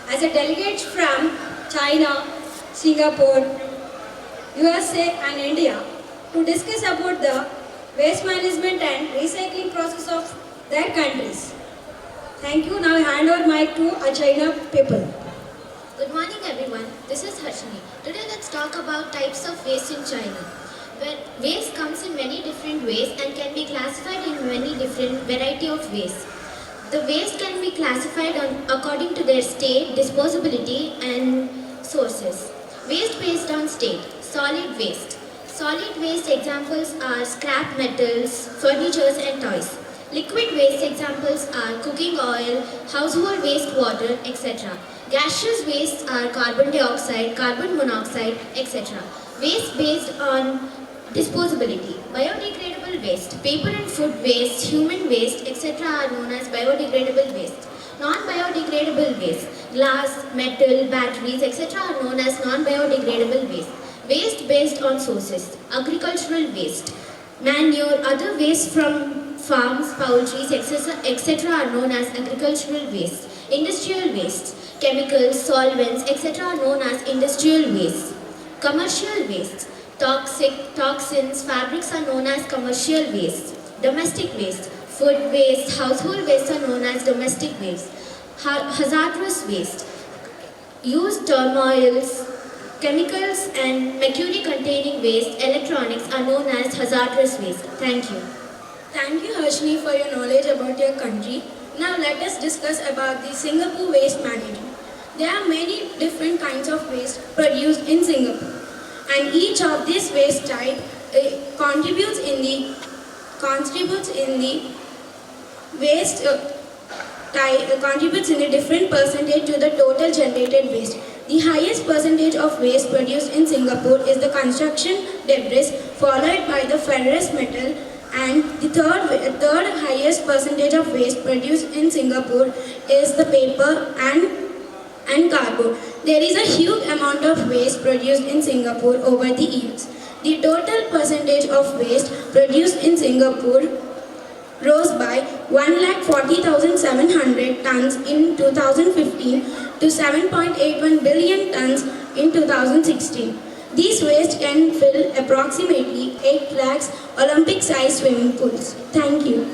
as a delegate from China, Singapore, USA and India to discuss about the waste management and recycling process of their countries. Thank you. Now I hand over mic to a China people. Good morning everyone, this is Harshini. Today let's talk about types of waste in China. Where waste comes in many different ways and can be classified in many different variety of ways. The waste can be classified according to their state, disposability and sources. Waste based on state. Solid waste. Solid waste examples are scrap metals, furnitures and toys. Liquid waste examples are cooking oil, household waste water, etc. Gaseous wastes are carbon dioxide, carbon monoxide, etc. Waste based on disposability. Biodegradable waste. Paper and food waste, human waste, etc. are known as biodegradable waste. Non-biodegradable waste. Glass, metal, batteries, etc. are known as non-biodegradable waste. Waste based on sources. Agricultural waste. Manure, other waste from farms, poultry, etc. are known as agricultural waste. Industrial waste. Chemicals, solvents, etc. are known as industrial waste. Commercial waste. Toxins, fabrics are known as commercial waste. Domestic waste. Food waste, household waste are known as domestic waste. Hazardous waste. Used turmoils, chemicals and mercury containing waste, electronics are known as hazardous waste. Thank you. Thank you Harshini for your knowledge about your country. Now let us discuss about the Singapore waste management. There are many different kinds of waste produced in Singapore, and each of these waste type contributes in the waste contributes in a different percentage to the total generated waste. The highest percentage of waste produced in Singapore is the construction debris, followed by the ferrous metal, and the third highest percentage of waste produced in Singapore is the paper and cardboard. There is a huge amount of waste produced in Singapore over the years. The total percentage of waste produced in Singapore rose by 1,40,700 tons in 2015 to 7.81 billion tons in 2016. These waste can fill approximately 8 lakhs Olympic-sized swimming pools. Thank you.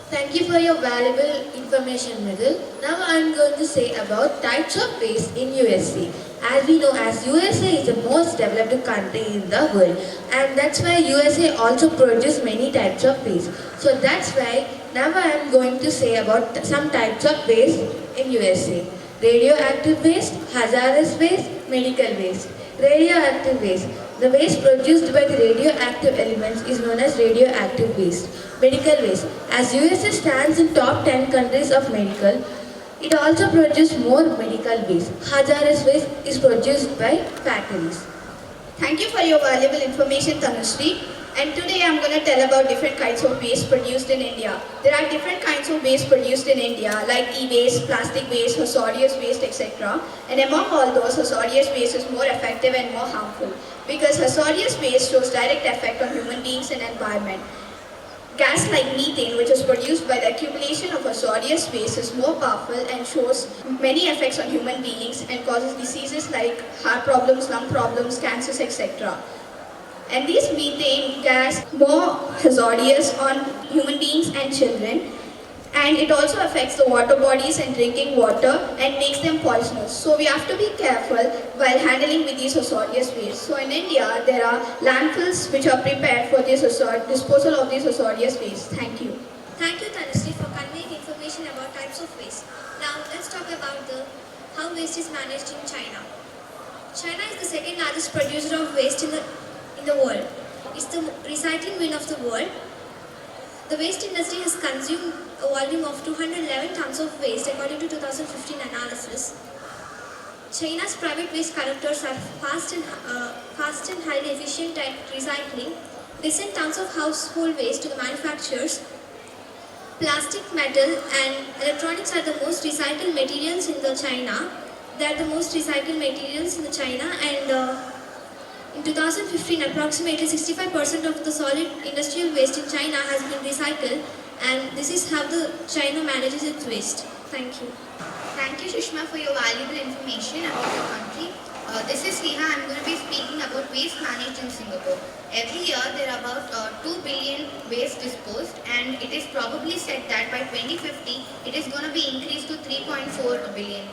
Thank you for your valuable information, Mridul. Now I am going to say about types of waste in USA. As we know, as USA is the most developed country in the world, and that's why USA also produces many types of waste. So that's why now I am going to say about some types of waste in USA. Radioactive waste, hazardous waste, medical waste. Radioactive waste. The waste produced by the radioactive elements is known as radioactive waste. Medical waste. As USA stands in top 10 countries of medical, it also produces more medical waste. Hazardous waste is produced by factories. Thank you for your valuable information, Tanushree. And today I am going to tell about different kinds of waste produced in India. There are different kinds of waste produced in India like e-waste, plastic waste, hazardous waste, etc. And among all those, hazardous waste is more effective and more harmful because hazardous waste shows direct effect on human beings and environment. Gas like methane, which is produced by the accumulation of hazardous waste, is more powerful and shows many effects on human beings and causes diseases like heart problems, lung problems, cancers, etc. And these methane gas more hazardous on human beings and children, and it also affects the water bodies and drinking water and makes them poisonous. So we have to be careful while handling with these hazardous waste. So in India, there are landfills which are prepared for this disposal of these hazardous waste. Thank you. Thank you, Tanushree, for conveying information about types of waste. Now let's talk about how waste is managed in China. China is the second largest producer of waste in the world. It's the recycling wing of the world. The waste industry has consumed a volume of 211 tons of waste according to 2015 analysis. China's private waste collectors are fast and highly efficient at recycling. They send tons of household waste to the manufacturers. Plastic, metal and electronics are the most recycled materials in China. They are the most recycled materials in China, and in 2015, approximately 65% of the solid industrial waste in China has been recycled, and this is how China manages its waste. Thank you. Thank you, Sushma for your valuable information about your country. This is Sneha. I'm going to be speaking about waste managed in Singapore. Every year there are about 2 billion waste disposed, and it is probably said that by 2050 it is going to be increased to 3.4 billion.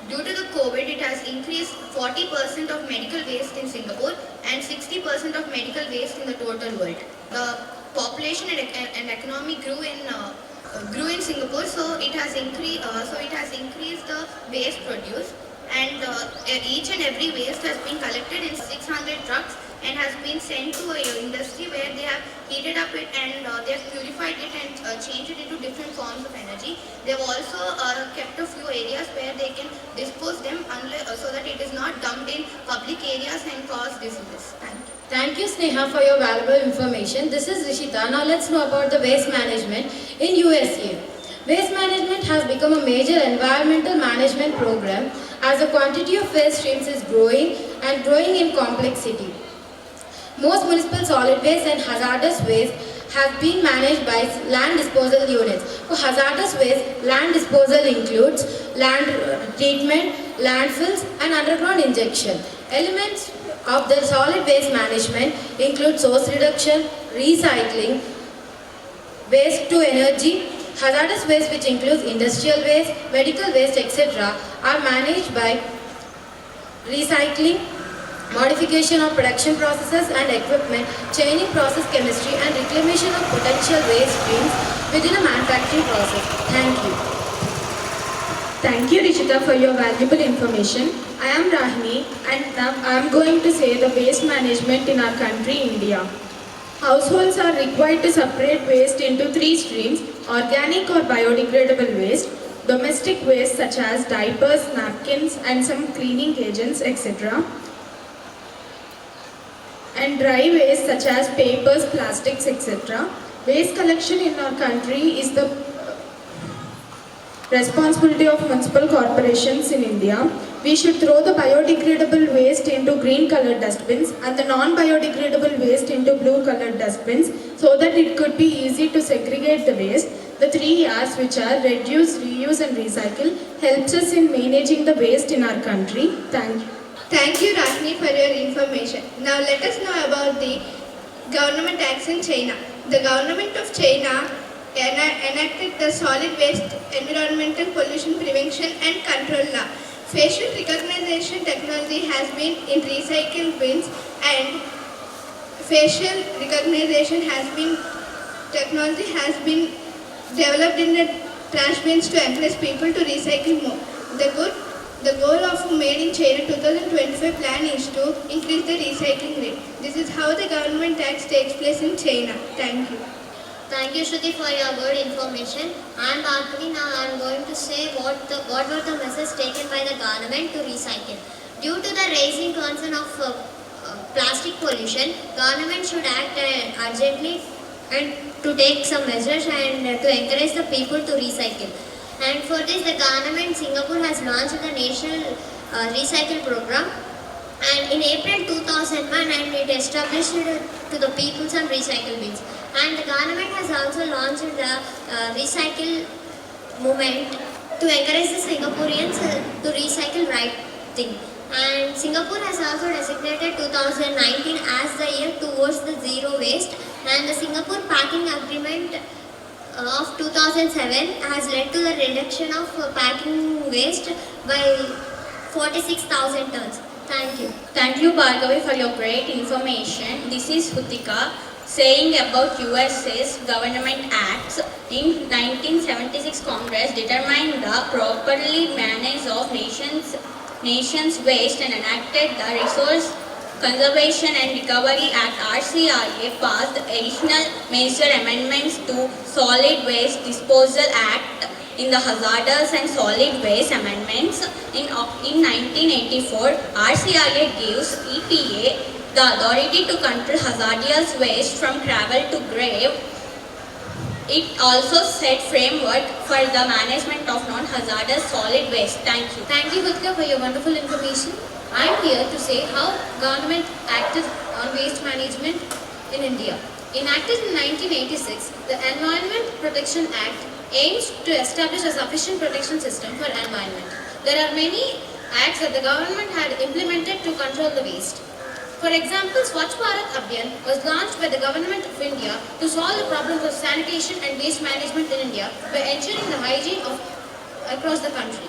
Due to the COVID, it has increased 40% of medical waste in Singapore and 60% of medical waste in the total world. The population and economy grew in Singapore, so it has increased the waste produced, and each and every waste has been collected in 600 trucks and has been sent to a industry where they have heated up it and they have purified it and changed it into different forms of energy. They have also kept a few areas where they can dispose them so that it is not dumped in public areas and cause diseases. Thank you, Sneha, for your valuable information. This is Rishita. Now let's know about the waste management in USA. Waste management has become a major environmental management program as the quantity of waste streams is growing and growing in complexity. Most municipal solid waste and hazardous waste have been managed by land disposal units. For hazardous waste, land disposal includes land treatment, landfills and underground injection. Elements of the solid waste management include source reduction, recycling, waste to energy. Hazardous waste, which includes industrial waste, medical waste, etc., are managed by recycling, modification of production processes and equipment, chaining process chemistry and reclamation of potential waste streams within a manufacturing process. Thank you. Thank you, Rishita, for your valuable information. I am Rahini, and now I am going to say the waste management in our country, India. Households are required to separate waste into 3 streams: organic or biodegradable waste, domestic waste such as diapers, napkins and some cleaning agents, etc., and dry waste such as papers, plastics, etc. Waste collection in our country is the responsibility of municipal corporations in India. We should throw the biodegradable waste into green colored dustbins and the non-biodegradable waste into blue colored dustbins so that it could be easy to segregate the waste. The 3 R's, which are reduce, reuse and recycle, helps us in managing the waste in our country. Thank you. Thank you, Rashni, for your information. Now let us know about the government acts in China. The government of China enacted the Solid Waste Environmental Pollution Prevention and Control Law. Facial recognition technology has been in recycle bins, and facial recognition technology has been developed in the trash bins to encourage people to recycle more. The goal of Made in China 2025 plan is to increase the recycling rate. This is how the government tax takes place in China. Thank you. Thank you, Shruti, for your good information. I am Bhargavi. Now I am going to say what were the measures taken by the government to recycle. Due to the rising concern of plastic pollution, government should act urgently and to take some measures and to encourage the people to recycle. And for this, the government Singapore has launched the national recycle program. And in April 2001, and it established to the people some recycle bins. And the government has also launched the recycle movement to encourage the Singaporeans to recycle right thing. And Singapore has also designated 2019 as the year towards the zero waste. And the Singapore Packing Agreement of 2007 has led to the reduction of packing waste by 46,000 tons. Thank you. Thank you, Bhargavi, for your great information. This is Hutika saying about USA's government acts. In 1976, Congress determined the properly manage of nation's waste and enacted the Resource Conservation and Recovery Act (RCRA), passed additional major amendments to Solid Waste Disposal Act in the Hazardous and Solid Waste Amendments. In 1984, RCRA gives EPA the authority to control hazardous waste from cradle to grave. It also set framework for the management of non-hazardous solid waste. Thank you. Thank you, Hutka, for your wonderful information. I am here to say how government acted on waste management in India. Enacted in 1986, the Environment Protection Act aims to establish a sufficient protection system for environment. there are many acts that the government had implemented to control the waste. For example, Swachh Bharat Abhiyan was launched by the Government of India to solve the problems of sanitation and waste management in India by ensuring the hygiene across the country.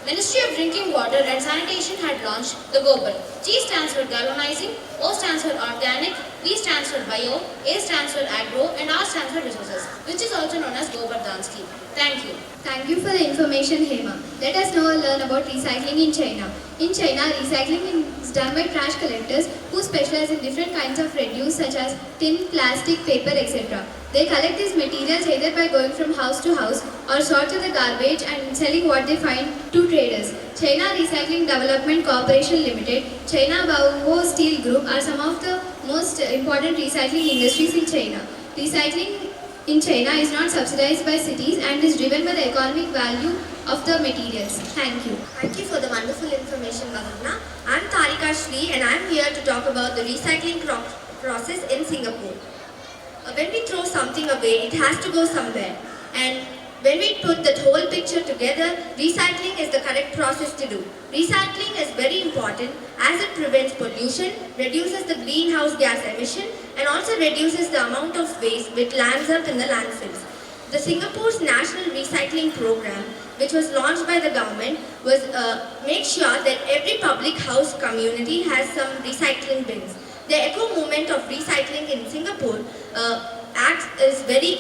Ministry of Drinking Water and Sanitation had launched the GOBAR. G stands for galvanizing, O stands for organic, B stands for bio, A stands for agro, and R stands for resources, which is also known as GOBAR Dhan scheme. Thank you. Thank you for the information, Hema. Let us now learn about recycling in China. In China, recycling is done by trash collectors who specialize in different kinds of refuse such as tin, plastic, paper, etc. They collect these materials either by going from house to house or sorting the garbage and selling what they find to traders. China Recycling Development Corporation Limited, China Baowu Steel Group are some of the most important recycling industries in China. Recycling in China is not subsidized by cities and is driven by the economic value of the materials. Thank you. Thank you for the wonderful information, Bhavna. I'm Tarika Shri and I'm here to talk about the recycling process in Singapore. When we throw something away, it has to go somewhere. And when we put that whole picture together, recycling is the correct process to do. Recycling is very important as it prevents pollution, reduces the greenhouse gas emission, and also reduces the amount of waste which lands up in the landfills. The Singapore's National Recycling Program, which was launched by the government, was make sure that every public house community has some recycling bins. The eco movement of recycling in Singapore is very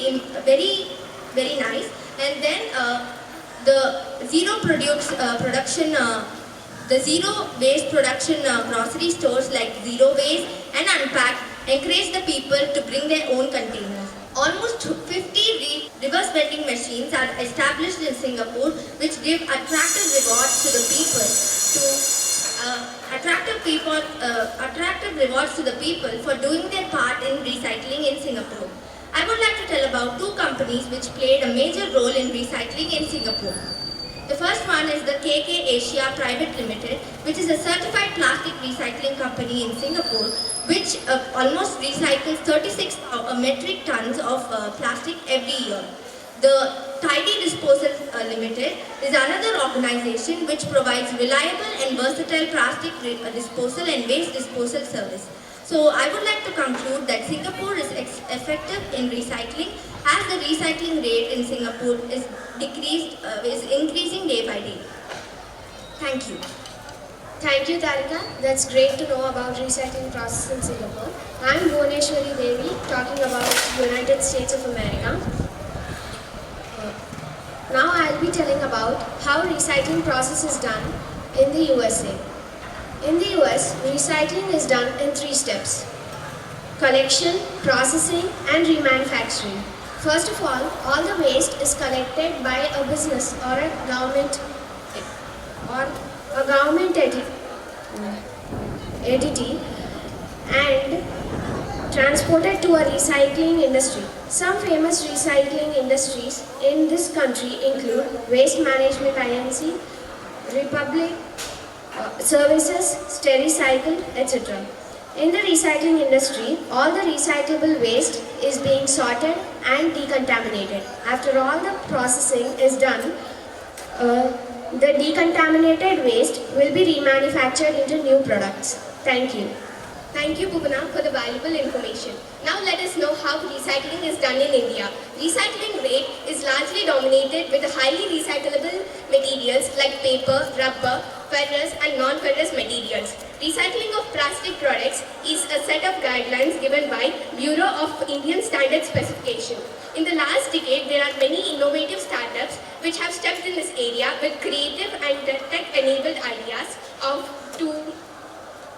nice. And then the zero waste production grocery stores like Zero Waste and Unpack encourage the people to bring their own containers. Almost 50 reverse vending machines are established in Singapore, which give attractive rewards to the people for doing their part in recycling in Singapore. I would like to tell about two companies which played a major role in recycling in Singapore. The first one is the KK Asia Private Limited, which is a certified plastic recycling company in Singapore, which almost recycles 36 metric tons of plastic every year. The Tidy Disposal Limited is another organization which provides reliable and versatile plastic disposal and waste disposal service. So I would like to conclude that Singapore is effective in recycling as the recycling rate in Singapore is increasing day by day. Thank you. Thank you, Tarika. That's great to know about recycling process in Singapore. I'm Bhuneshwari Devi, talking about United States of America. Now I'll be telling about how recycling process is done in the USA. In the US, recycling is done in 3 steps: collection, processing, and remanufacturing. First of all the waste is collected by a business or a government entity and transported to a recycling industry. Some famous recycling industries in this country include Waste Management Inc., Republic Services, Stericycle, etc. In the recycling industry, all the recyclable waste is being sorted and decontaminated. After all the processing is done, the decontaminated waste will be remanufactured into new products. Thank you. Thank you, Bhuvana, for the valuable information. Now let us know how recycling is done in India. Recycling rate is largely dominated with highly recyclable materials like paper, rubber, ferrous and non-ferrous materials. Recycling of plastic products is a set of guidelines given by Bureau of Indian Standard Specification. In the last decade, there are many innovative startups which have stepped in this area with creative and tech-enabled ideas to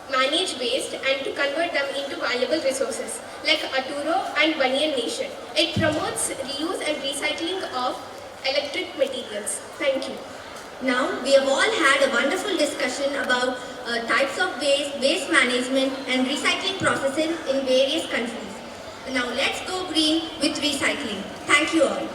manage waste and to convert them into valuable resources like Aturo and Banyan Nation. It promotes reuse and recycling of electric materials. Thank you. Now, we have all had a wonderful discussion about types of waste management and recycling processes in various countries. Now, let's go green with recycling. Thank you all.